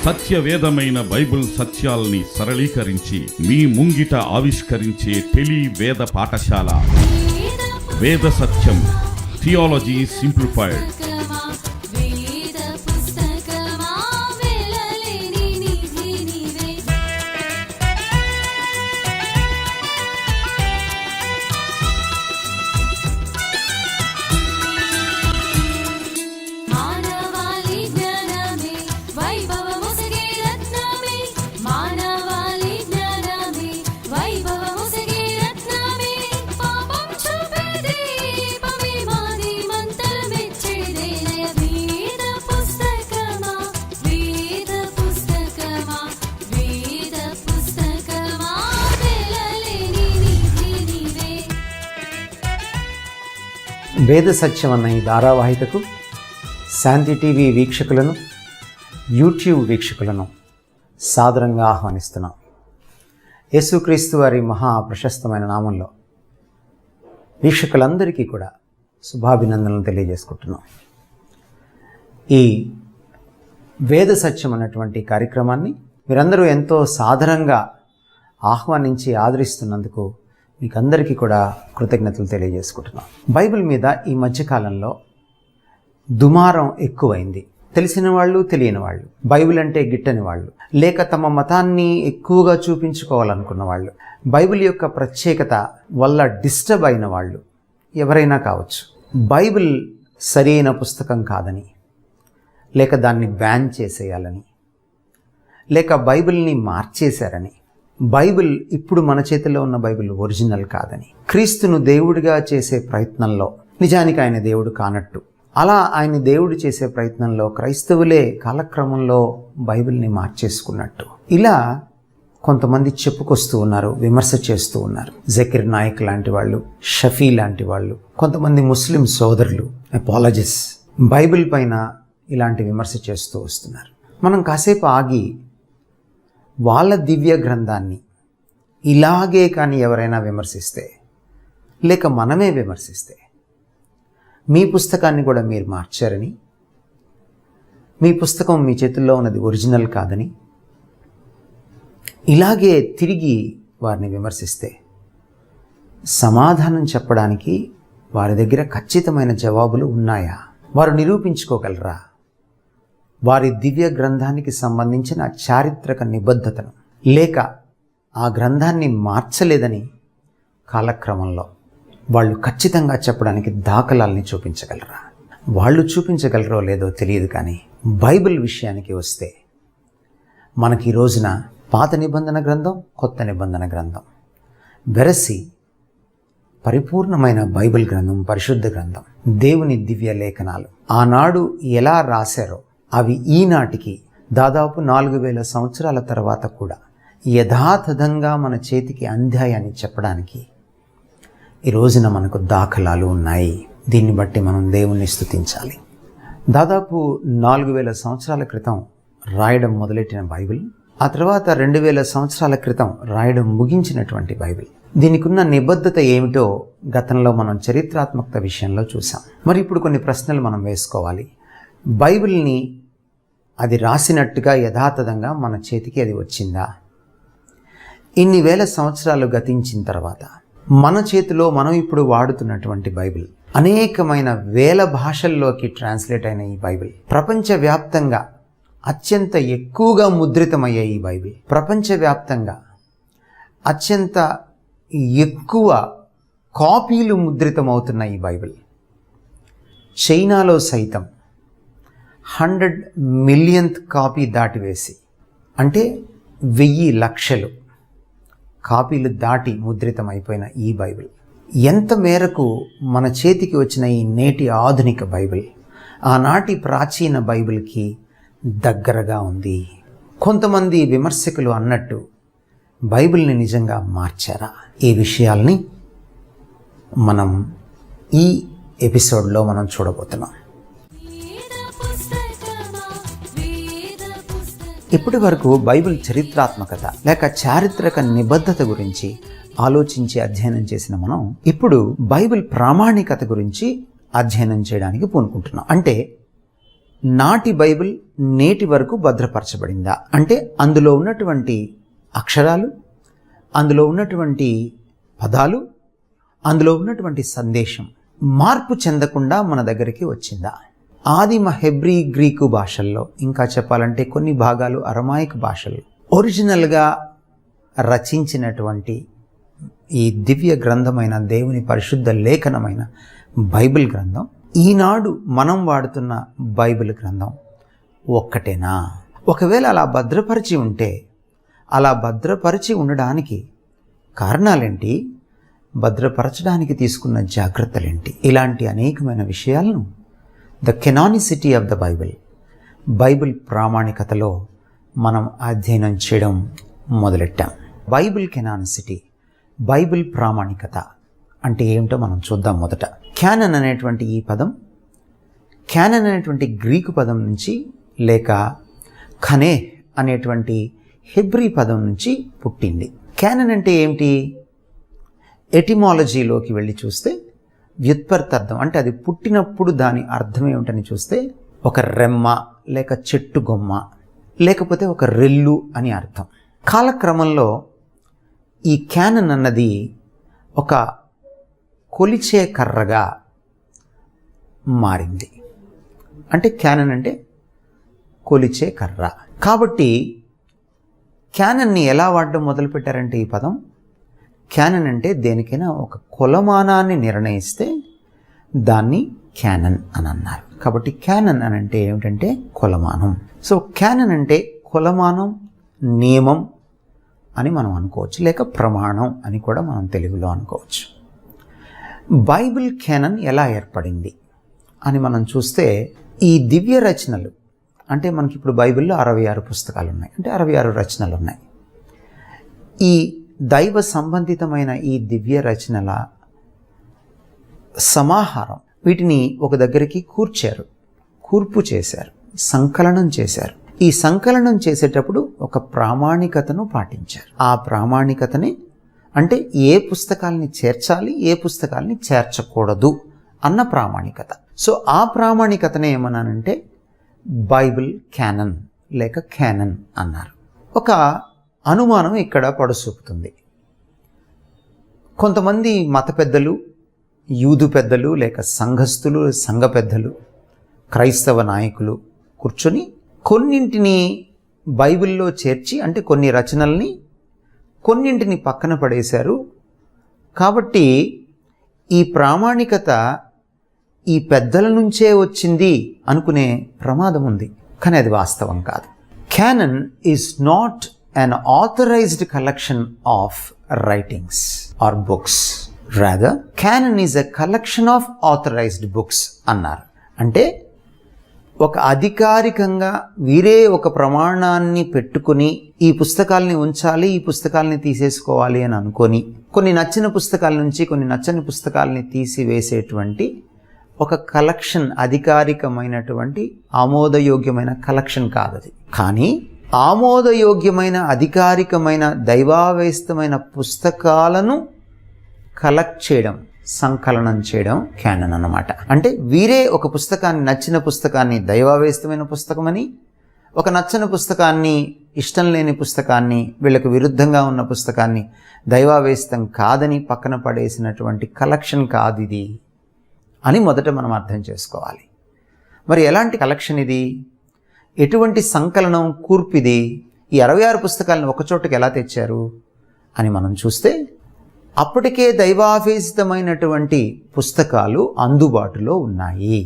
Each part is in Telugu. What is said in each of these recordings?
సత్యవేదమైన బైబిల్ సత్యాల్ని సరళీకరించి మీ ముంగిట ఆవిష్కరించే టెలి వేద పాఠశాల వేద సత్యం థియాలజీ సింప్లిఫైడ్. వేద సత్యం అన్న ఈ ధారావాహికకు శాంతి టీవీ వీక్షకులను, యూట్యూబ్ వీక్షకులను సాదరంగా ఆహ్వానిస్తున్నాం. యేసుక్రీస్తు వారి మహా ప్రశస్తమైన నామంలో వీక్షకులందరికీ కూడా శుభాభినందనలు తెలియజేసుకుంటున్నాం. ఈ వేద సత్యం అన్నటువంటి కార్యక్రమాన్ని మీరందరూ ఎంతో సాదరంగా ఆహ్వానించి ఆదరిస్తున్నందుకు మీకందరికీ కూడా కృతజ్ఞతలు తెలియజేసుకుంటున్నాం. బైబిల్ మీద ఈ మధ్యకాలంలో దుమారం ఎక్కువైంది. తెలిసిన వాళ్ళు, తెలియని వాళ్ళు, బైబిల్ అంటే గిట్టని వాళ్ళు, లేక తమ మతాన్ని ఎక్కువగా చూపించుకోవాలనుకున్న వాళ్ళు, బైబిల్ యొక్క ప్రత్యేకత వల్ల డిస్టర్బ్ అయిన వాళ్ళు ఎవరైనా కావచ్చు. బైబిల్ సరైన పుస్తకం కాదని, లేక దాన్ని బ్యాన్ చేసేయాలని, లేక బైబిల్ని మార్చేశారని, బైబిల్ ఇప్పుడు మన చేతిలో ఉన్న బైబిల్ ఒరిజినల్ కాదని, క్రీస్తును దేవుడిగా చేసే ప్రయత్నంలో నిజానికి ఆయన దేవుడు కానట్టు, అలా ఆయన దేవుడు చేసే ప్రయత్నంలో క్రైస్తవులే కాలక్రమంలో బైబిల్ని మార్చేసుకున్నట్టు, ఇలా కొంతమంది చెప్పుకొస్తూ ఉన్నారు, విమర్శ చేస్తూ ఉన్నారు. జకీర్ నాయక్ లాంటి వాళ్ళు, షఫీ లాంటి వాళ్ళు, కొంతమంది ముస్లిం సోదరులు, అపాలజిస్ బైబిల్ పైన ఇలాంటి విమర్శ చేస్తూ వస్తున్నారు. మనం కాసేపు ఆగి వాళ్ళ దివ్య గ్రంథాన్ని ఇలాగే కానీ ఎవరైనా విమర్శిస్తే, లేక మనమే విమర్శిస్తే, మీ పుస్తకాన్ని కూడా మీరు మార్చారని, మీ పుస్తకం మీ చేతుల్లో ఉన్నది ఒరిజినల్ కాదని ఇలాగే తిరిగి వారిని విమర్శిస్తే సమాధానం చెప్పడానికి వారి దగ్గర ఖచ్చితమైన జవాబులు ఉన్నాయా? వారు నిరూపించుకోగలరా వారి దివ్య గ్రంథానికి సంబంధించిన చారిత్రక నిబద్ధతను, లేక ఆ గ్రంథాన్ని మార్చలేదని కాలక్రమంలో వాళ్ళు ఖచ్చితంగా చెప్పడానికి దాఖలాల్ని చూపించగలరా? వాళ్ళు చూపించగలరో లేదో తెలియదు, కానీ బైబిల్ విషయానికి వస్తే మనకి ఈ రోజున పాత నిబంధన గ్రంథం, కొత్త నిబంధన గ్రంథం వెరసి పరిపూర్ణమైన బైబిల్ గ్రంథం, పరిశుద్ధ గ్రంథం, దేవుని దివ్య లేఖనాలు ఆనాడు ఎలా రాశారో అవి ఈనాటికి దాదాపు 4000 సంవత్సరాల తర్వాత కూడా యథాతథంగా మన చేతికి అందాయని చెప్పడానికి ఈ రోజున మనకు దాఖలాలు ఉన్నాయి. దీన్ని బట్టి మనం దేవుణ్ణి స్తుతించాలి. దాదాపు 4000 సంవత్సరాల క్రితం రాయడం మొదలెట్టిన బైబిల్, ఆ తర్వాత 2000 సంవత్సరాల క్రితం రాయడం ముగించినటువంటి బైబిల్, దీనికి ఉన్న నిబద్ధత ఏమిటో గతంలో మనం చరిత్రాత్మకత విషయంలో చూసాం. మరి ఇప్పుడు కొన్ని ప్రశ్నలు మనం వేసుకోవాలి. బైబిల్ని అది రాసినట్టుగా యథాతథంగా మన చేతికి అది వచ్చిందా? ఇన్ని వేల సంవత్సరాలు గతించిన తర్వాత మన చేతిలో మనం ఇప్పుడు వాడుతున్నటువంటి బైబిల్, అనేకమైన వేల భాషల్లోకి ట్రాన్స్లేట్ అయిన ఈ బైబిల్, ప్రపంచవ్యాప్తంగా అత్యంత ఎక్కువగా ముద్రితమయ్యే ఈ బైబిల్, ప్రపంచవ్యాప్తంగా అత్యంత ఎక్కువ కాపీలు ముద్రితమవుతున్న ఈ బైబిల్, చైనాలో సైతం 100 మిలియన్త్ కాపీ దాటివేసి, అంటే 1000 లక్షలు కాపీలు దాటి ముద్రితమైపోయిన ఈ బైబిల్ ఎంత మేరకు మన చేతికి వచ్చిన ఈ నేటి ఆధునిక బైబిల్ ఆనాటి ప్రాచీన బైబిల్కి దగ్గరగా ఉంది? కొంతమంది విమర్శకులు అన్నట్టు బైబిల్ని నిజంగా మార్చారా? ఈ విషయాల్ని మనం ఈ ఎపిసోడ్లో మనం చూడబోతున్నాం. ఇప్పటి వరకు బైబిల్ చరిత్రాత్మకత లేక చారిత్రక నిబద్ధత గురించి ఆలోచించి అధ్యయనం చేసిన మనం ఇప్పుడు బైబిల్ ప్రామాణికత గురించి అధ్యయనం చేయడానికి పూనుకుంటున్నాం. అంటే నాటి బైబిల్ నేటి వరకు భద్రపరచబడిందా అంటే అందులో ఉన్నటువంటి అక్షరాలు, అందులో ఉన్నటువంటి పదాలు, అందులో ఉన్నటువంటి సందేశం మార్పు చెందకుండా మన దగ్గరికి వచ్చిందా? ఆదిమ హెబ్రీ గ్రీకు భాషల్లో, ఇంకా చెప్పాలంటే కొన్ని భాగాలు అరమాయిక్ భాషల్లో ఒరిజినల్గా రచించినటువంటి ఈ దివ్య గ్రంథమైన దేవుని పరిశుద్ధ లేఖనమైన బైబిల్ గ్రంథం, ఈనాడు మనం వాడుతున్న బైబిల్ గ్రంథం ఒక్కటేనా? ఒకవేళ అలా భద్రపరిచి ఉంటే, అలా భద్రపరిచి ఉండడానికి కారణాలేంటి? భద్రపరచడానికి తీసుకున్న జాగ్రత్తలేంటి? ఇలాంటి అనేకమైన విషయాలను ద కెనానిసిటీ ఆఫ్ ద బైబిల్ ప్రామాణికతలో మనం అధ్యయనం చేయడం మొదలెట్టాం. బైబిల్ కెనానిసిటీ, బైబిల్ ప్రామాణికత అంటే ఏమిటో మనం చూద్దాం. మొదట క్యానన్ అనేటువంటి ఈ పదం క్యానన్ అనేటువంటి గ్రీకు పదం నుంచి, లేక ఖనే అనేటువంటి హెబ్రీ పదం నుంచి పుట్టింది. క్యానన్ అంటే ఏమిటి? ఎటిమాలజీలోకి వెళ్ళి చూస్తే వ్యుత్పత్తార్థం అంటే అది పుట్టినప్పుడు దాని అర్థం ఏమిటని చూస్తే ఒక రెమ్మ లేక చెట్టు గొమ్మ లేకపోతే ఒక రెల్లు అని అర్థం. కాలక్రమంలో ఈ క్యానన్ అన్నది ఒక కొలిచే కర్రగా మారింది. అంటే క్యానన్ అంటే కొలిచే కర్ర. కాబట్టి క్యానన్ని ఎలా వాడడం మొదలుపెట్టారంటే ఈ పదం క్యానన్ అంటే దేనికైనా ఒక కొలమానాన్ని నిర్ణయిస్తే దాన్ని క్యానన్ అని అన్నారు. కాబట్టి క్యానన్ అని అంటే ఏమిటంటే కొలమానం. సో క్యానన్ అంటే కొలమానం, నియమం అని మనం అనుకోవచ్చు, లేక ప్రమాణం అని కూడా మనం తెలుగులో అనుకోవచ్చు. బైబిల్ క్యానన్ ఎలా ఏర్పడింది అని మనం చూస్తే ఈ దివ్య రచనలు అంటే మనకి ఇప్పుడు బైబిల్లో 66 పుస్తకాలు ఉన్నాయి, అంటే 66 రచనలు ఉన్నాయి. ఈ దైవ సంబంధితమైన ఈ దివ్య రచనల సమాహారం, వీటిని ఒక దగ్గరికి కూర్పు చేశారు, సంకలనం చేశారు. ఈ సంకలనం చేసేటప్పుడు ఒక ప్రామాణికతను పాటించారు. ఆ ప్రామాణికతని అంటే ఏ పుస్తకాలని చేర్చాలి, ఏ పుస్తకాలని చేర్చకూడదు అన్న ప్రామాణికత. సో ఆ ప్రామాణికతనే ఏమన్నానంటే బైబిల్ క్యానన్ లేక క్యానన్ అన్నారు. ఒక అనుమానం ఇక్కడ పడుసూపుతుంది. కొంతమంది మత పెద్దలు, యూదు పెద్దలు లేక సంఘస్థులు, సంఘ పెద్దలు, క్రైస్తవ నాయకులు కూర్చొని కొన్నింటిని బైబిల్లో చేర్చి, అంటే కొన్ని రచనల్ని కొన్నింటిని పక్కన పడేశారు. కాబట్టి ఈ ప్రామాణికత ఈ పెద్దల నుంచే వచ్చింది అనుకునే ప్రమాదం ఉంది. కానీ అది వాస్తవం కాదు. Canon is not an authorized collection of writings or books. Rather, canon is a collection of authorized books అన్నారు. అంటే ఒక అధికారికంగా వీరే ఒక ప్రమాణాన్ని పెట్టుకుని ఈ పుస్తకాలని ఉంచాలి, ఈ పుస్తకాలని తీసేసుకోవాలి అని అనుకొని కొన్ని నచ్చిన పుస్తకాల నుంచి కొన్ని నచ్చని పుస్తకాలని తీసివేసేటువంటి ఒక కలెక్షన్, అధికారికమైనటువంటి ఆమోదయోగ్యమైన కలెక్షన్ కాదు అది. కానీ ఆమోదయోగ్యమైన అధికారికమైన దైవావేస్తమైన పుస్తకాలను కలెక్ట్ చేయడం, సంకలనం చేయడం క్యానన్ అన్నమాట. అంటే వీరే ఒక పుస్తకాన్ని, నచ్చిన పుస్తకాన్ని దైవావేస్తమైన పుస్తకమని, ఒక నచ్చని పుస్తకాన్ని, ఇష్టం లేని పుస్తకాన్ని, వీళ్ళకు విరుద్ధంగా ఉన్న పుస్తకాన్ని దైవావేస్తం కాదని పక్కన పడేసినటువంటి కలెక్షన్ కాదు ఇది అని మొదట మనం అర్థం చేసుకోవాలి. మరి ఎలాంటి కలెక్షన్ ఇది? ఎటువంటి సంకలనం, కూర్పిది? ఈ 66 పుస్తకాలను ఒకచోటకి ఎలా తెచ్చారు అని మనం చూస్తే అప్పటికే దైవావేశితమైనటువంటి పుస్తకాలు అందుబాటులో ఉన్నాయి.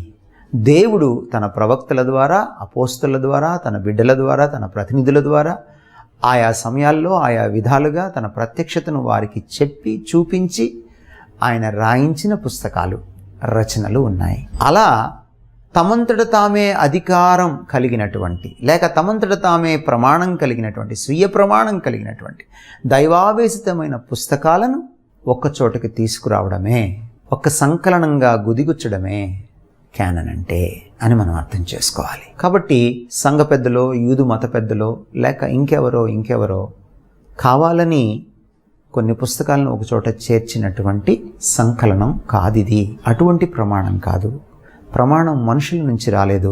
దేవుడు తన ప్రవక్తల ద్వారా, అపోస్తల ద్వారా, తన బిడ్డల ద్వారా, తన ప్రతినిధుల ద్వారా ఆయా సమయాల్లో ఆయా విధాలుగా తన ప్రత్యక్షతను వారికి చెప్పి చూపించి ఆయన రాయించిన పుస్తకాలు, రచనలు ఉన్నాయి. అలా తమంతట తామే అధికారం కలిగినటువంటి, లేక తమంతట తామే ప్రమాణం కలిగినటువంటి, స్వీయ ప్రమాణం కలిగినటువంటి దైవావేశితమైన పుస్తకాలను ఒక్కచోటకి తీసుకురావడమే, ఒక్క సంకలనంగా గుదిగుచ్చడమే క్యానన్ అంటే అని మనం అర్థం చేసుకోవాలి. కాబట్టి సంఘ పెద్దలో, యూదు మత పెద్దలో, లేక ఇంకెవరో కావాలని కొన్ని పుస్తకాలను ఒకచోట చేర్చినటువంటి సంకలనం కాదిది. అటువంటి ప్రమాణం కాదు. ప్రమాణం మనుషుల నుంచి రాలేదు.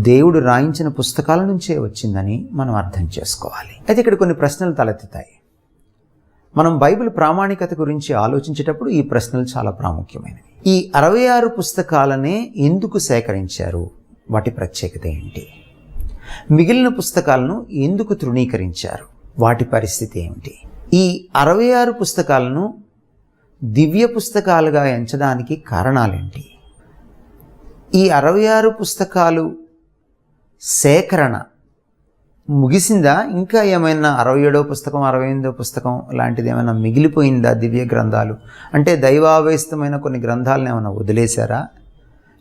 దేవుడు రాయించిన పుస్తకాల నుంచే వచ్చిందని మనం అర్థం చేసుకోవాలి. అయితే ఇక్కడ కొన్ని ప్రశ్నలు తలెత్తుతాయి. మనం బైబిల్ ప్రామాణికత గురించి ఆలోచించేటప్పుడు ఈ ప్రశ్నలు చాలా ప్రాముఖ్యమైనవి. ఈ 66 పుస్తకాలనే ఎందుకు సేకరించారు? వాటి ప్రత్యేకత ఏంటి? మిగిలిన పుస్తకాలను ఎందుకు తృణీకరించారు? వాటి పరిస్థితి ఏమిటి? ఈ 66 పుస్తకాలను దివ్య పుస్తకాలుగా ఎంచడానికి కారణాలేంటి? ఈ 66 పుస్తకాలు సేకరణ ముగిసిందా? ఇంకా ఏమైనా 67వ పుస్తకం 68వ పుస్తకం లాంటిది ఏమైనా మిగిలిపోయిందా? దివ్య గ్రంథాలు అంటే దైవావేశితమైన కొన్ని గ్రంథాలను ఏమైనా వదిలేశారా?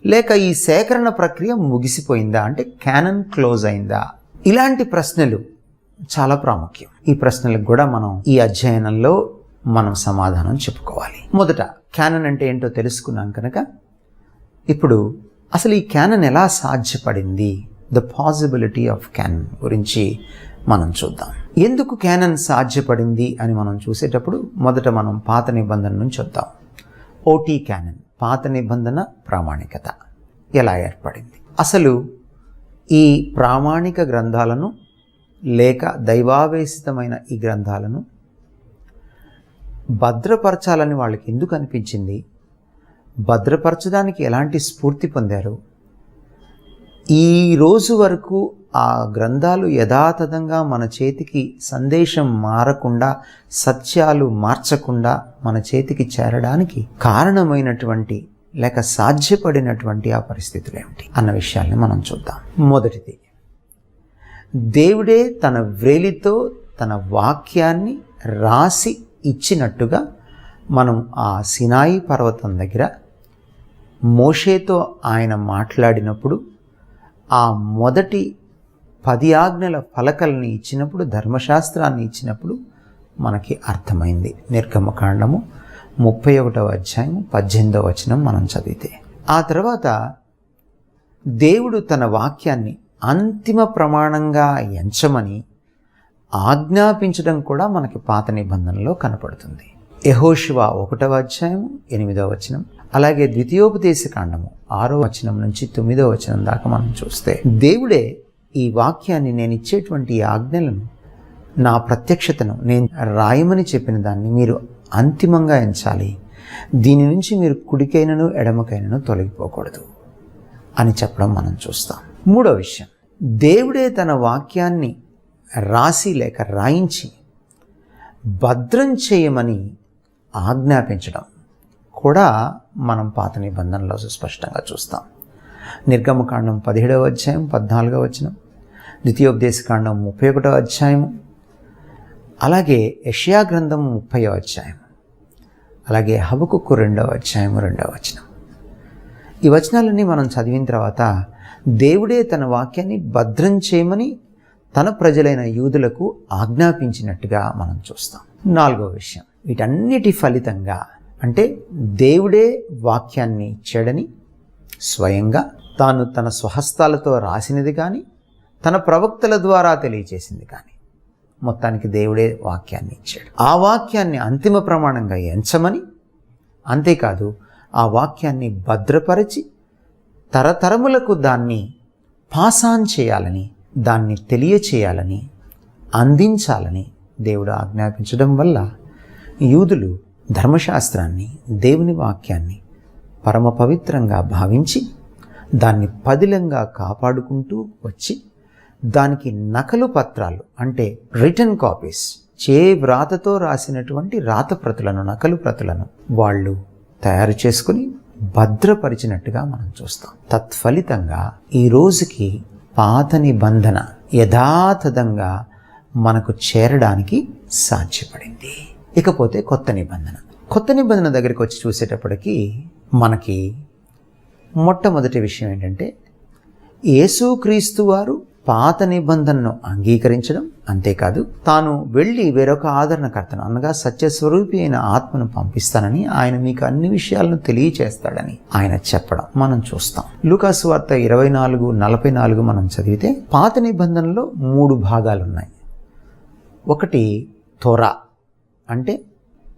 లేక ఈ సేకరణ ప్రక్రియ ముగిసిపోయిందా? అంటే క్యానన్ క్లోజ్ అయిందా? ఇలాంటి ప్రశ్నలు చాలా ప్రాముఖ్యం. ఈ ప్రశ్నలకు కూడా మనం ఈ అధ్యయనంలో మనం సమాధానం చెప్పుకోవాలి. మొదట క్యానన్ అంటే ఏంటో తెలుసుకున్నాం కనుక ఇప్పుడు అసలు ఈ క్యానన్ ఎలా సాధ్యపడింది, ద పాసిబిలిటీ ఆఫ్ క్యానన్ గురించి మనం చూద్దాం. ఎందుకు క్యానన్ సాధ్యపడింది అని మనం చూసేటప్పుడు మొదట మనం పాత నిబంధన నుంచి వద్దాం. ఓటీ క్యానన్, పాత నిబంధన ప్రామాణికత ఎలా ఏర్పడింది? అసలు ఈ ప్రామాణిక గ్రంథాలను లేక దైవావేశితమైన ఈ గ్రంథాలను భద్రపరచాలని వాళ్ళకి ఎందుకు అనిపించింది? భద్రపరచడానికి ఎలాంటి స్ఫూర్తి పొందారు? ఈ రోజు వరకు ఆ గ్రంథాలు యథాతథంగా మన చేతికి సందేశం మారకుండా, సత్యాలు మార్చకుండా మన చేతికి చేరడానికి కారణమైనటువంటి లేక సాధ్యపడినటువంటి ఆ పరిస్థితులు ఏమిటి అన్న విషయాల్ని మనం చూద్దాం. మొదటిది, దేవుడే తన వ్రేలితో తన వాక్యాన్ని రాసి ఇచ్చినట్టుగా మనం ఆ సినాయి పర్వతం దగ్గర మోషేతో ఆయన మాట్లాడినప్పుడు, ఆ మొదటి 10 ఆజ్ఞల ఫలకల్ని ఇచ్చినప్పుడు, ధర్మశాస్త్రాన్ని ఇచ్చినప్పుడు మనకి అర్థమైంది. నిర్గమకాండము 31వ అధ్యాయం 18వ వచనం మనం చదివితే, ఆ తర్వాత దేవుడు తన వాక్యాన్ని అంతిమ ప్రమాణంగా ఎంచమని ఆజ్ఞాపించడం కూడా మనకి పాత నిబంధనలో కనపడుతుంది. యెహోషువ 1వ అధ్యాయం 8వ వచనం, అలాగే ద్వితీయోపదేశకాండము 6వ వచనం నుంచి 9వ వచనం దాకా మనం చూస్తే దేవుడే ఈ వాక్యాన్ని, నేను ఇచ్చేటువంటి ఆజ్ఞలను, నా ప్రత్యక్షతను నేను రాయమని చెప్పిన దాన్ని మీరు అంతిమంగా ఎంచాలి, దీని నుంచి మీరు కుడికైనను ఎడమకైనను తొలగిపోకూడదు అని చెప్పడం మనం చూస్తాం. మూడో విషయం, దేవుడే తన వాక్యాన్ని రాసి లేక రాయించి భద్రం చేయమని ఆజ్ఞాపించడం కూడా మనం పాత నిబంధనలో స్పష్టంగా చూస్తాం. నిర్గమకాండం 17వ అధ్యాయం 14వ వచనం, ద్వితీయోపదేశకాండం 31వ అధ్యాయము, అలాగే యెషయా గ్రంథం 30వ అధ్యాయం, అలాగే హబకుక్కు 2వ అధ్యాయం 2వ వచనం. ఈ వచనాలన్నీ మనం చదివిన తర్వాత దేవుడే తన వాక్యాన్ని భద్రం చేయమని తన ప్రజలైన యూదులకు ఆజ్ఞాపించినట్టుగా మనం చూస్తాం. నాలుగో విషయం, వీటన్నిటి ఫలితంగా అంటే దేవుడే వాక్యాన్ని ఇచ్చాడని స్వయంగా తాను తన స్వహస్తాలతో రాసినది కానీ, తన ప్రవక్తల ద్వారా తెలియచేసింది కానీ, మొత్తానికి దేవుడే వాక్యాన్ని ఇచ్చాడు. ఆ వాక్యాన్ని అంతిమ ప్రమాణంగా ఎంచమని, అంతేకాదు ఆ వాక్యాన్ని భద్రపరిచి తరతరములకు దాన్ని పాసాన్ చేయాలని, దాన్ని తెలియచేయాలని, అందించాలని దేవుడు ఆజ్ఞాపించడం వల్ల యూదులు ధర్మశాస్త్రాన్ని, దేవుని వాక్యాన్ని పరమ పవిత్రంగా భావించి దాన్ని పదిలంగా కాపాడుకుంటూ వచ్చి దానికి నకలు పత్రాలు అంటే రిటర్న్ కాపీస్, వ్రాతతో రాసినటువంటి రాత ప్రతులను, నకలు ప్రతులను వాళ్ళు తయారు చేసుకుని భద్రపరిచినట్టుగా మనం చూస్తాం. తత్ఫలితంగా ఈ రోజుకి పాత నిబంధన యథాతథంగా మనకు చేరడానికి సాధ్యపడింది. ఇకపోతే కొత్త నిబంధన దగ్గరికి వచ్చి చూసేటప్పటికి మనకి మొట్టమొదటి విషయం ఏంటంటే, యేసుక్రీస్తు వారు పాత నిబంధనను అంగీకరించడం, అంతేకాదు తాను వెళ్ళి వేరొక ఆదరణకర్తను అనగా సత్యస్వరూపి అయిన ఆత్మను పంపిస్తానని, ఆయన మీకు అన్ని విషయాలను తెలియచేస్తాడని ఆయన చెప్పడం మనం చూస్తాం. లూకాసు వార్త 24:44 మనం చదివితే పాత నిబంధనలో 3 భాగాలు ఉన్నాయి. ఒకటి తోరా అంటే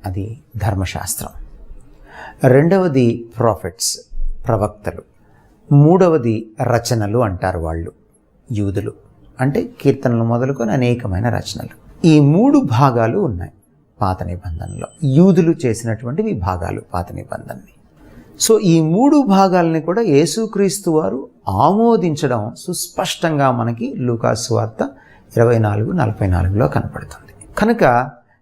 అది ధర్మశాస్త్రం, రెండవది ప్రాఫిట్స్ ప్రవక్తలు, మూడవది రచనలు అంటారు వాళ్ళు, యూదులు. అంటే కీర్తనలు మొదలుకొని అనేకమైన రచనలు. ఈ 3 భాగాలు ఉన్నాయి పాత నిబంధనలో, యూదులు చేసినటువంటి విభాగాలు పాత నిబంధనని. సో ఈ 3 భాగాలని కూడా యేసుక్రీస్తు వారు ఆమోదించడం సుస్పష్టంగా మనకి లూకా సువార్త 24:44లో కనపడుతుంది. కనుక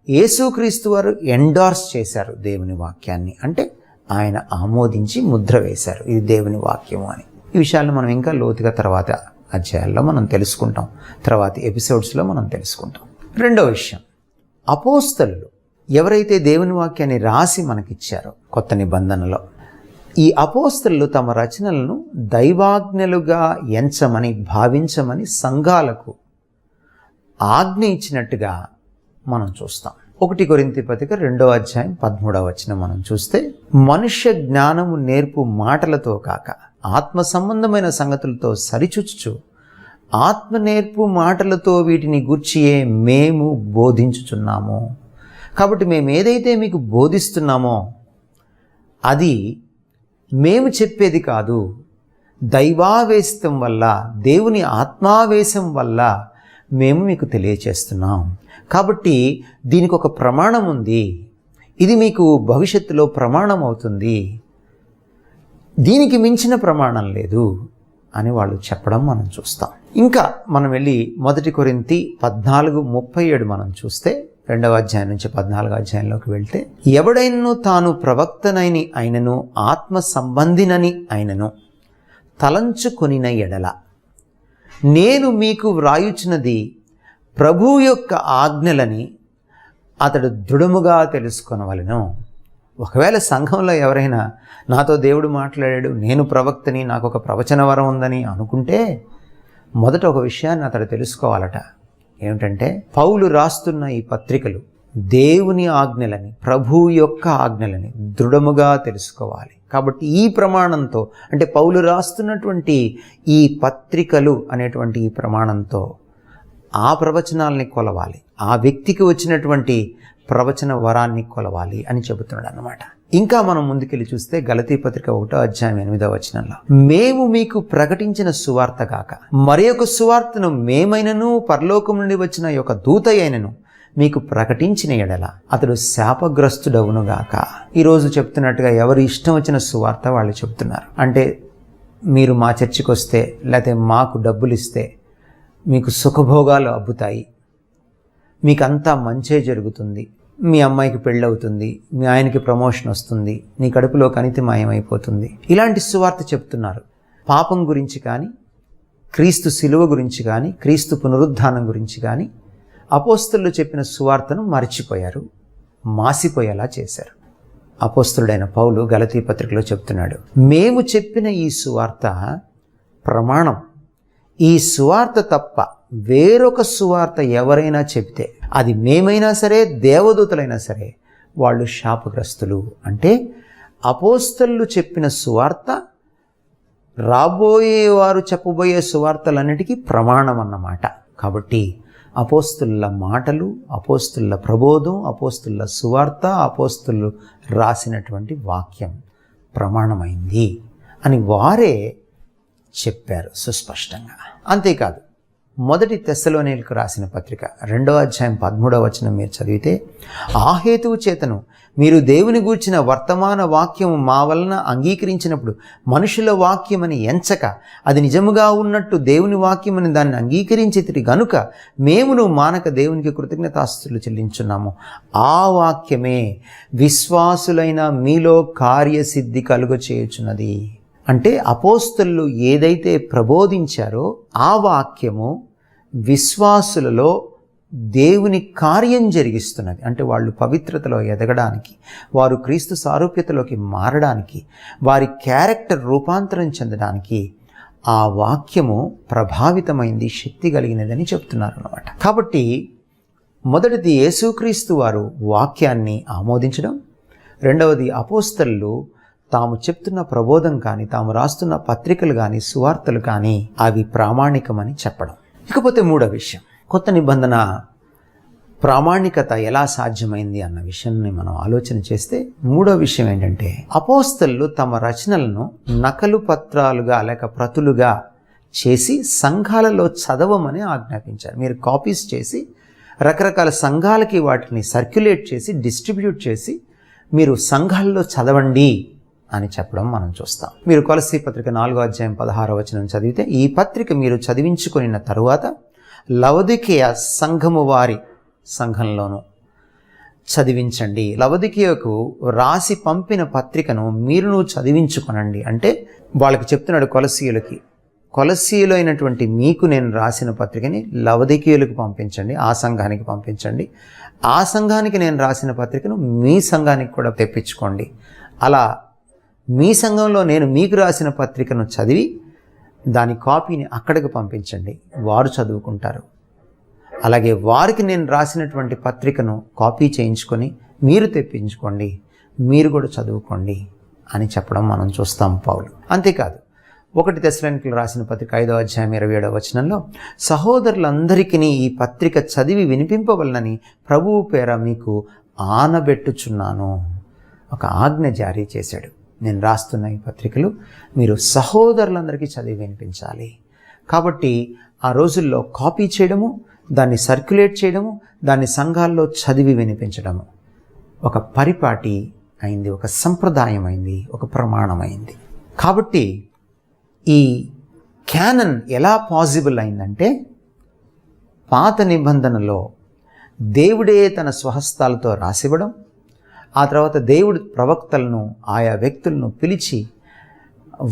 యేసుక్రీస్తు వారు ఎండార్స్ చేశారు దేవుని వాక్యాన్ని, అంటే ఆయన ఆమోదించి ముద్ర వేశారు, ఇది దేవుని వాక్యము అని. ఈ విషయాలను మనం ఇంకా లోతుగా తర్వాత అధ్యాయాల్లో మనం తెలుసుకుంటాం, తర్వాతి ఎపిసోడ్స్లో మనం తెలుసుకుంటాం. రెండవ విషయం, అపోస్తలులు ఎవరైతే దేవుని వాక్యాన్ని రాసి మనకిచ్చారో కొత్త నిబంధనలో, ఈ అపోస్తలులు తమ రచనలను దైవాజ్ఞలుగా ఎంచమని భావించమని సంఘాలకు ఆజ్ఞ ఇచ్చినట్టుగా మనం చూస్తాం. 1 కొరింథీ పత్రిక 2:13 మనం చూస్తే, మనుష్య జ్ఞానము నేర్పు మాటలతో కాక ఆత్మ సంబంధమైన సంగతులతో సరిచూచుచు ఆత్మ నేర్పు మాటలతో వీటిని గూర్చియే మేము బోధించుచున్నాము. కాబట్టి మేము ఏదైతే మీకు బోధిస్తున్నామో అది మేము చెప్పేది కాదు, దైవావేశం వల్ల, దేవుని ఆత్మావేశం వల్ల మేము మీకు తెలియచేస్తున్నాం. కాబట్టి దీనికి ఒక ప్రమాణం ఉంది, ఇది మీకు భవిష్యత్తులో ప్రమాణం అవుతుంది, దీనికి మించిన ప్రమాణం లేదు అని వాళ్ళు చెప్పడం మనం చూస్తాం. ఇంకా మనం వెళ్ళి 1 కొరింథీ 14:37 మనం చూస్తే, 2వ అధ్యాయం నుంచి 14వ అధ్యాయంలోకి వెళ్తే, ఎవడైనను తాను ప్రవక్తనైని అయినను ఆత్మ సంబంధినని అయినను తలంచుకొనిన ఎడల నేను మీకు వ్రాయుచున్నది ప్రభు యొక్క ఆజ్ఞలని అతడు దృఢముగా తెలుసుకొనవలెను. ఒకవేళ సంఘంలో ఎవరైనా నాతో దేవుడు మాట్లాడాడు, నేను ప్రవక్తని, నాకు ఒక ప్రవచన వరం ఉందని అనుకుంటే మొదట ఒక విషయాన్ని అతడు తెలుసుకోవాలట. ఏమిటంటే, పౌలు రాస్తున్న ఈ పత్రికలు దేవుని ఆజ్ఞలని, ప్రభు యొక్క ఆజ్ఞలని దృఢముగా తెలుసుకోవాలి. కాబట్టి ఈ ప్రమాణంతో, అంటే పౌలు రాస్తున్నటువంటి ఈ పత్రికలు అనేటువంటి ఈ ప్రమాణంతో ఆ ప్రవచనాల్ని కొలవాలి, ఆ వ్యక్తికి వచ్చినటువంటి ప్రవచన వరాన్ని కొలవాలి అని చెబుతున్నాడు అన్నమాట. ఇంకా మనం ముందుకెళ్ళి చూస్తే గలతీ పత్రిక 1:8 మేము మీకు ప్రకటించిన సువార్త కాక మరి ఒక సువార్తను మేమైనను పరలోకం నుండి వచ్చిన యొక్క దూత అయినను మీకు ప్రకటించిన ఎడల అతడు శాపగ్రస్తుడవునుగాక. ఈరోజు చెప్తున్నట్టుగా ఎవరు ఇష్టం వచ్చిన సువార్త వాళ్ళు చెప్తున్నారు. అంటే మీరు మా చర్చికి వస్తే, లేకపోతే మాకు డబ్బులు ఇస్తే మీకు సుఖభోగాలు అబ్బుతాయి, మీకంతా మంచే జరుగుతుంది, మీ అమ్మాయికి పెళ్ళవుతుంది, మీ ఆయనకి ప్రమోషన్ వస్తుంది, నీ కడుపులో కణితి మాయమైపోతుంది, ఇలాంటి సువార్త చెప్తున్నారు. పాపం గురించి కానీ, క్రీస్తు శిలువ గురించి కానీ, క్రీస్తు పునరుద్ధానం గురించి కానీ అపోస్తలులు చెప్పిన సువార్తను మర్చిపోయారు, మాసిపోయేలా చేశారు. అపోస్తలుడైన పౌలు గలతీ పత్రికలో చెప్తున్నాడు, మేము చెప్పిన ఈ సువార్త ప్రమాణం, ఈ సువార్త తప్ప వేరొక సువార్త ఎవరైనా చెప్తే, అది మేమైనా సరే దేవదూతలైనా సరే, వాళ్ళు శాపగ్రస్తులు. అంటే అపోస్తలులు చెప్పిన సువార్త రాబోయేవారు చెప్పబోయే సువార్తలన్నిటికీ ప్రమాణం అన్నమాట. కాబట్టి అపోస్తలుల మాటలు, అపోస్తలుల ప్రబోధం, అపోస్తలుల సువార్త, అపోస్తలులు రాసినటువంటి వాక్యం ప్రమాణమైంది అని వారే చెప్పారు సుస్పష్టంగా. అంతేకాదు, 1 తెస్సలోనికీయులకు రాసిన పత్రిక 2:13 మీరు చదివితే, ఆ హేతువు చేతను మీరు దేవుని గూర్చిన వర్తమాన వాక్యము మా వలన అంగీకరించినప్పుడు మనుషుల వాక్యమని ఎంచక అది నిజముగా ఉన్నట్టు దేవుని వాక్యమని దాన్ని అంగీకరించేది గనుక మేమును మానక దేవునికి కృతజ్ఞతాస్తుతులు చెల్లించున్నాము. ఆ వాక్యమే విశ్వాసులైన మీలో కార్యసిద్ధి కలుగచేయుచున్నది. అంటే అపోస్తలులు ఏదైతే ప్రబోధించారో ఆ వాక్యము విశ్వాసులలో దేవుని కార్యం జరిగిస్తున్నది. అంటే వాళ్ళు పవిత్రతలో ఎదగడానికి, వారు క్రీస్తు సారూప్యతలోకి మారడానికి, వారి క్యారెక్టర్ రూపాంతరం చెందడానికి ఆ వాక్యము ప్రభావితమైంది, శక్తి కలిగినదని చెప్తున్నారు అన్నమాట. కాబట్టి మొదటిది యేసుక్రీస్తు వారు వాక్యాన్ని ఆమోదించడం, రెండవది అపోస్తలులు తాము చెప్తున్న ప్రబోధం కానీ, తాము రాస్తున్న పత్రికలు కానీ, సువార్తలు కానీ అవి ప్రామాణికమని చెప్పడం. ఇకపోతే మూడో విషయం, కొత్త నిబంధన ప్రామాణికత ఎలా సాధ్యమైంది అన్న విషయాన్ని మనం ఆలోచన చేస్తే, మూడో విషయం ఏంటంటే, అపోస్తలులు తమ రచనలను నకలు పత్రాలుగా లేక ప్రతులుగా చేసి సంఘాలలో చదవమని ఆజ్ఞాపించారు. మీరు కాపీస్ చేసి రకరకాల సంఘాలకి వాటిని సర్క్యులేట్ చేసి డిస్ట్రిబ్యూట్ చేసి మీరు సంఘాల్లో చదవండి అని చెప్పడం మనం చూస్తాం. మీరు కొలస్సీ పత్రిక 4వ అధ్యాయం 16వ వచనం చదివితే, ఈ పత్రిక మీరు చదివించుకున్న తరువాత లవొదికీయ సంఘము వారి సంఘంలోనూ చదివించండి. లవొదికీయకు రాసి పంపిన పత్రికను మీరును చదివించుకొనండి. అంటే వాళ్ళకి చెప్తున్నాడు కొలస్సీయులకి, కొలస్సీయులు అయినటువంటి మీకు నేను రాసిన పత్రికని లవొదికీయులకు పంపించండి, ఆ సంఘానికి పంపించండి. ఆ సంఘానికి నేను రాసిన పత్రికను మీ సంఘానికి కూడా తెప్పించుకోండి. అలా మీ సంఘంలో నేను మీకు రాసిన పత్రికను చదివి దాని కాపీని అక్కడికి పంపించండి, వారు చదువుకుంటారు. అలాగే వారికి నేను రాసినటువంటి పత్రికను కాపీ చేయించుకొని మీరు తెప్పించుకోండి, మీరు కూడా చదువుకోండి అని చెప్పడం మనం చూస్తాం పౌలు. అంతేకాదు 1 తెస్సలోనికీయులకు రాసిన పత్రిక 5వ అధ్యాయం 27వ వచనంలో, సహోదరులందరికీ ఈ పత్రిక చదివి వినిపింపవలనని ప్రభువు పేర మీకు ఆనబెట్టుచున్నాను. ఒక ఆజ్ఞ జారీ చేశాడు. నేను రాస్తున్న ఈ పత్రికలు మీరు సహోదరులందరికీ చదివి వినిపించాలి. కాబట్టి ఆ రోజుల్లో కాపీ చేయడము, దాన్ని సర్క్యులేట్ చేయడము, దాన్ని సంఘాల్లో చదివి వినిపించడము ఒక పరిపాటి అయింది, ఒక సంప్రదాయం అయింది, ఒక ప్రమాణమైంది. కాబట్టి ఈ క్యానన్ ఎలా పాసిబుల్ అయిందంటే, పాత నిబంధనలో దేవుడే తన స్వహస్తాలతో రాసివ్వడం, ఆ తర్వాత దేవుడు ప్రవక్తలను ఆయా వ్యక్తులను పిలిచి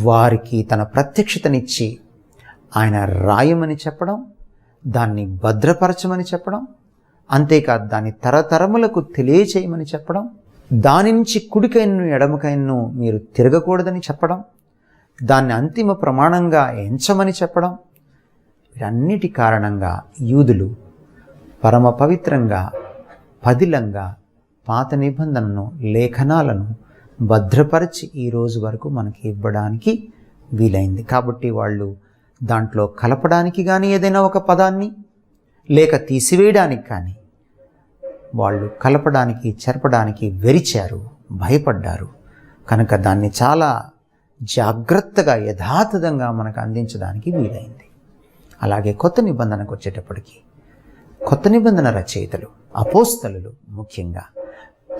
వారికి తన ప్రత్యక్షతనిచ్చి ఆయన రాయమని చెప్పడం, దాన్ని భద్రపరచమని చెప్పడం, అంతేకాదు దాన్ని తరతరములకు తెలియచేయమని చెప్పడం, దాని నుంచి కుడికైనను ఎడమకైనను మీరు తిరగకూడదని చెప్పడం, దాన్ని అంతిమ ప్రమాణంగా ఎంచమని చెప్పడం, వీటన్నిటి కారణంగా యూదులు పరమ పవిత్రంగా పదిలంగా పాత నిబంధనను లేఖనాలను భద్రపరిచి ఈ రోజు వరకు మనకి ఇవ్వడానికి వీలైంది. కాబట్టి వాళ్ళు దాంట్లో కలపడానికి కానీ ఏదైనా ఒక పదాన్ని లేక తీసివేయడానికి కానీ వాళ్ళు కలపడానికి చెరపడానికి వెరిచారు, భయపడ్డారు. కనుక దాన్ని చాలా జాగ్రత్తగా యథాతథంగా మనకు అందించడానికి వీలైంది. అలాగే కొత్త నిబంధనకు వచ్చేటప్పటికి కొత్త నిబంధన రచయితలు అపోస్తలులు ముఖ్యంగా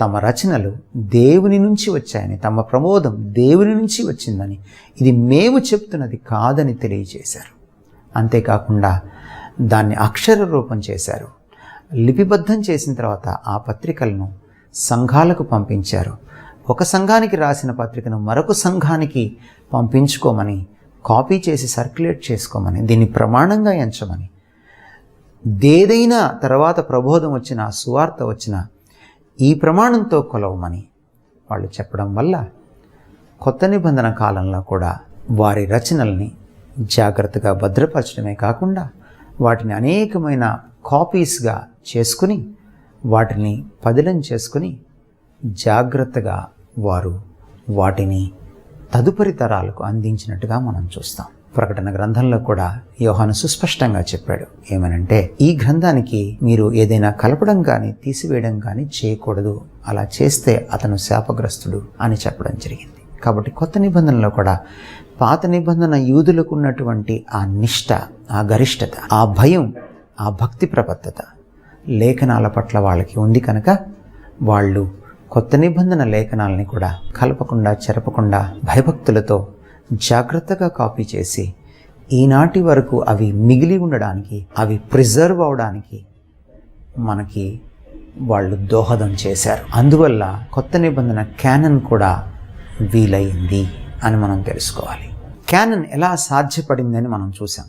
తమ రచనలు దేవుని నుంచి వచ్చాయని, తమ ప్రమోదం దేవుని నుంచి వచ్చిందని, ఇది మేము చెప్తున్నది కాదని తెలియజేశారు. అంతేకాకుండా దాన్ని అక్షర రూపం చేశారు, లిపిబద్ధం చేసిన తర్వాత ఆ పత్రికలను సంఘాలకు పంపించారు. ఒక సంఘానికి రాసిన పత్రికను మరొక సంఘానికి పంపించుకోమని, కాపీ చేసి సర్క్యులేట్ చేసుకోమని, దీన్ని ప్రమాణంగా ఎంచమని, ఏదైనా తర్వాత ప్రబోధం వచ్చినా సువార్త వచ్చినా ఈ ప్రమాణంతో కొలవమని వాళ్ళు చెప్పడం వల్ల కొత్త నిబంధన కాలంలో కూడా వారి రచనల్ని జాగ్రత్తగా భద్రపరచడమే కాకుండా వాటిని అనేకమైన కాపీస్గా చేసుకుని వాటిని పదిలం చేసుకుని జాగ్రత్తగా వారు వాటిని తదుపరి తరాలకు అందించినట్టుగా మనం చూస్తాం. ప్రకటన గ్రంథంలో కూడా యోహాను సుస్పష్టంగా చెప్పాడు. ఏమనంటే, ఈ గ్రంథానికి మీరు ఏదైనా కలపడం కానీ తీసివేయడం కానీ చేయకూడదు, అలా చేస్తే అతను శాపగ్రస్తుడు అని చెప్పడం జరిగింది. కాబట్టి కొత్త నిబంధనలో కూడా పాత నిబంధన యూదులకు ఉన్నటువంటి ఆ నిష్ట, ఆ గరిష్టత, ఆ భయం, ఆ భక్తి ప్రపత్తత లేఖనాల పట్ల వాళ్ళకి ఉంది. కనుక వాళ్ళు కొత్త నిబంధన లేఖనాలని కూడా కలపకుండా చెరపకుండా భయభక్తులతో జాగ్రత్తగా కాపీ చేసి ఈనాటి వరకు అవి మిగిలి ఉండడానికి, అవి ప్రిజర్వ్ అవడానికి మనకి వాళ్ళు దోహదం చేశారు. అందువల్ల కొత్త నిబంధన క్యానన్ కూడా వీలైంది అని మనం తెలుసుకోవాలి. క్యానన్ ఎలా సాధ్యపడిందని మనం చూసాం.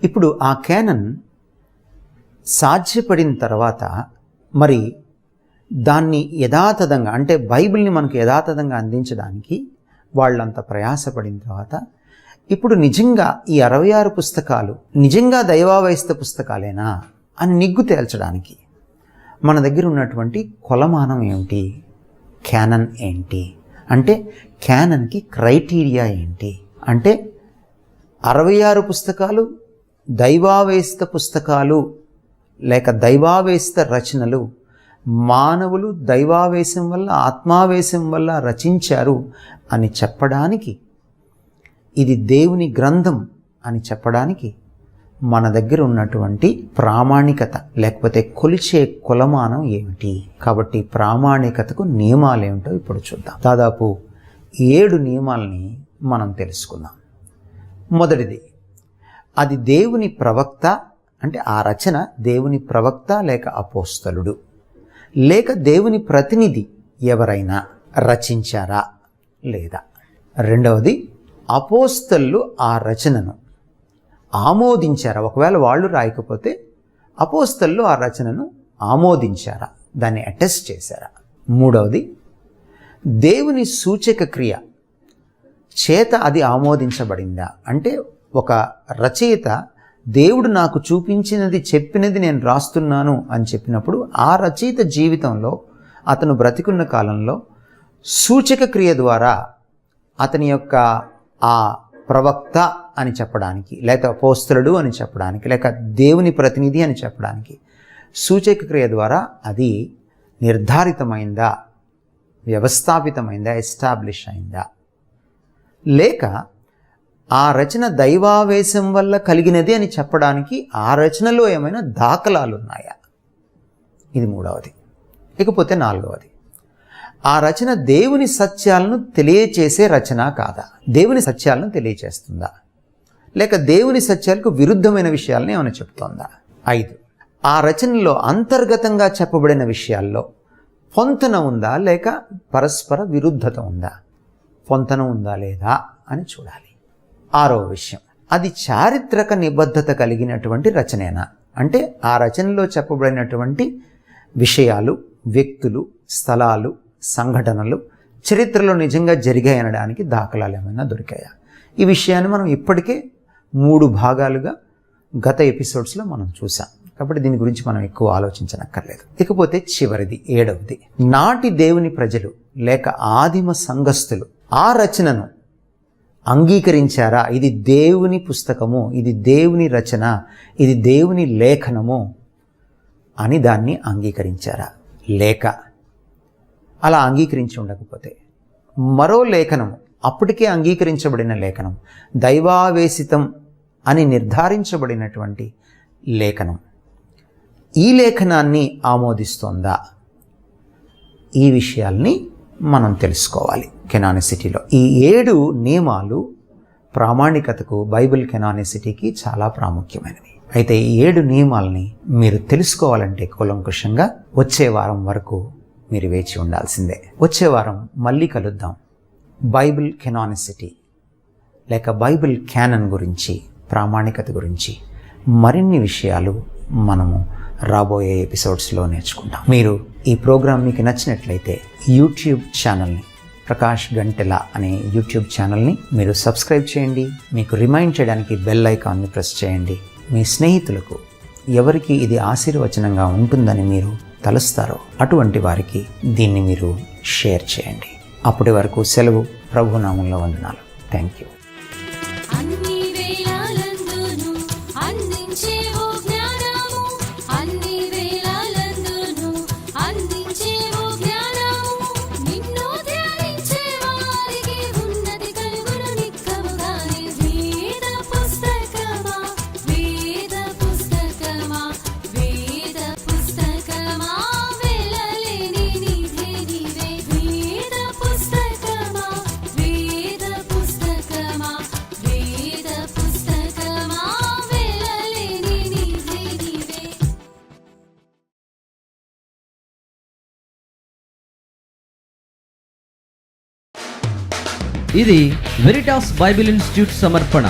ఇప్పుడు ఆ క్యానన్ సాధ్యపడిన తర్వాత మరి దాన్ని యథాతథంగా, అంటే బైబిల్ని మనకు యథాతథంగా అందించడానికి వాళ్ళంత ప్రయాసపడిన తర్వాత ఇప్పుడు నిజంగా ఈ 66 పుస్తకాలు నిజంగా దైవావేస్త పుస్తకాలేనా అని నిగ్గు తేల్చడానికి మన దగ్గర ఉన్నటువంటి కొలమానం ఏమిటి, క్యానన్ ఏంటి, అంటే క్యానన్కి క్రైటీరియా ఏంటి, అంటే 66 పుస్తకాలు దైవావేస్త పుస్తకాలు లేక దైవావేశిత రచనలు మానవులు దైవావేశం వల్ల ఆత్మావేశం వల్ల రచించారు అని చెప్పడానికి, ఇది దేవుని గ్రంథం అని చెప్పడానికి మన దగ్గర ఉన్నటువంటి ప్రామాణికత లేకపోతే కొలిచే కొలమానం ఏమిటి? కాబట్టి ప్రామాణికతకు నియమాలు ఏమిటో ఇప్పుడు చూద్దాం. దాదాపు 7 నియమాలని మనం తెలుసుకుందాం. మొదటిది, అది దేవుని ప్రవక్త, అంటే ఆ రచన దేవుని ప్రవక్త లేక అపోస్తలుడు లేక దేవుని ప్రతినిధి ఎవరైనా రచించారా లేదా. రెండవది, అపోస్తలు ఆ రచనను ఆమోదించారా? ఒకవేళ వాళ్ళు రాయకపోతే అపోస్తలు ఆ రచనను ఆమోదించారా, దాన్ని అటెస్ట్ చేశారా? మూడవది, దేవుని సూచక క్రియ చేత అది ఆమోదించబడిందా? అంటే ఒక రచయిత దేవుడు నాకు చూపించినది చెప్పినది నేను రాస్తున్నాను అని చెప్పినప్పుడు ఆ రచయిత జీవితంలో అతను బ్రతికున్న కాలంలో సూచక క్రియ ద్వారా అతని యొక్క ఆ ప్రవక్త అని చెప్పడానికి, లేక అపోస్తలుడు అని చెప్పడానికి, లేక దేవుని ప్రతినిధి అని చెప్పడానికి సూచక క్రియ ద్వారా అది నిర్ధారితమైందా, వ్యవస్థాపితమైందా, ఎస్టాబ్లిష్ అయిందా? లేక ఆ రచన దైవావేశం వల్ల కలిగినది అని చెప్పడానికి ఆ రచనలో ఏమైనా దాఖలాలు ఉన్నాయా? ఇది మూడవది. ఇకపోతే నాలుగవది, ఆ రచన దేవుని సత్యాలను తెలియచేసే రచన కాదా? దేవుని సత్యాలను తెలియచేస్తుందా, లేక దేవుని సత్యాలకు విరుద్ధమైన విషయాలను ఏమైనా చెప్తోందా? 5, ఆ రచనలో అంతర్గతంగా చెప్పబడిన విషయాల్లో పొంతన ఉందా లేక పరస్పర విరుద్ధత ఉందా? పొంతన ఉందా లేదా అని చూడాలి. 6వ విషయం, అది చారిత్రక నిబద్ధత కలిగినటువంటి రచనేనా? అంటే ఆ రచనలో చెప్పబడినటువంటి విషయాలు, వ్యక్తులు, స్థలాలు, సంఘటనలు చరిత్రలో నిజంగా జరిగాయనడానికి దాఖలాలు ఏమైనా దొరికాయా? ఈ విషయాన్ని మనం ఇప్పటికే 3 భాగాలుగా గత ఎపిసోడ్స్లో మనం చూసాం, కాబట్టి దీని గురించి మనం ఎక్కువ ఆలోచించనక్కర్లేదు. ఇకపోతే చివరిది 7వది, నాటి దేవుని ప్రజలు లేక ఆదిమ సంఘస్థులు ఆ రచనను అంగీకరించారా? ఇది దేవుని పుస్తకము, ఇది దేవుని రచన, ఇది దేవుని లేఖనము అని దాన్ని అంగీకరించారా? లేక అలా అంగీకరించి ఉండకపోతే మరో లేఖనము, అప్పటికే అంగీకరించబడిన లేఖనం, దైవావేశితం అని నిర్ధారించబడినటువంటి లేఖనం, ఈ లేఖనాన్ని ఆమోదిస్తోందా? ఈ విషయాల్ని మనం తెలుసుకోవాలి కెనానిసిటీలో. ఈ 7 నియమాలు ప్రామాణికతకు, బైబిల్ కెనానిసిటీకి చాలా ప్రాముఖ్యమైనవి. అయితే ఈ 7 నియమాలని మీరు తెలుసుకోవాలంటే కూలంకుషంగా వచ్చే వారం వరకు మీరు వేచి ఉండాల్సిందే. వచ్చే వారం మళ్ళీ కలుద్దాం. బైబిల్ కెనానిసిటీ లేక బైబిల్ క్యానన్ గురించి, ప్రామాణికత గురించి మరిన్ని విషయాలు మనము రాబోయే ఎపిసోడ్స్లో నేర్చుకుంటాం. మీరు ఈ ప్రోగ్రాం మీకు నచ్చినట్లయితే యూట్యూబ్ ఛానల్ని, ప్రకాష్ గంటెల అనే యూట్యూబ్ ఛానల్ని మీరు సబ్స్క్రైబ్ చేయండి. మీకు రిమైండ్ చేయడానికి బెల్ ఐకాన్ని ప్రెస్ చేయండి. మీ స్నేహితులకు ఎవరికి ఇది ఆశీర్వచనంగా ఉంటుందని మీరు తలుస్తారో అటువంటి వారికి దీన్ని మీరు షేర్ చేయండి. అప్పటి వరకు సెలవు. ప్రభునామంలో వందనాలు. Thank you. ఇది వెరిటాస్ బైబిల్ ఇన్స్టిట్యూట్ సమర్పణ.